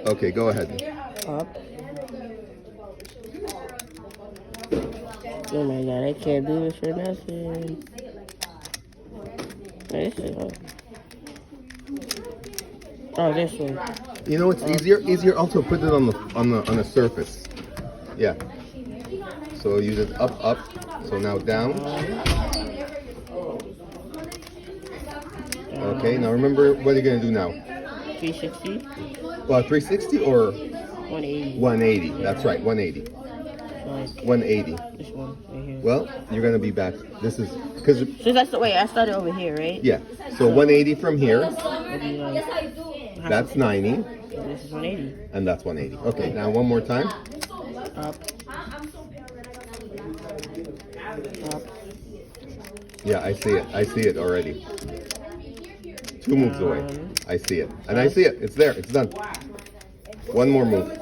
Okay, go ahead. Up. Oh my god, I can't do this for nothing. This is oh, this one. You know it's easier also put it on the surface. Yeah. So use it up. So now down. Okay, now remember what you're gonna do now. 360. Well, 360 or 180. 180. That's right, 180. 180. This one right here. Well, you're gonna be back. This is because. So that's the way I started over here, right? Yeah. So 180 from here. That's That's 90. This is 180. And that's 180. Okay, now one more time. Up. Up. Yeah, I see it. I see it already. 2 moves away. I see it. And I see it. It's there. It's done. One more move.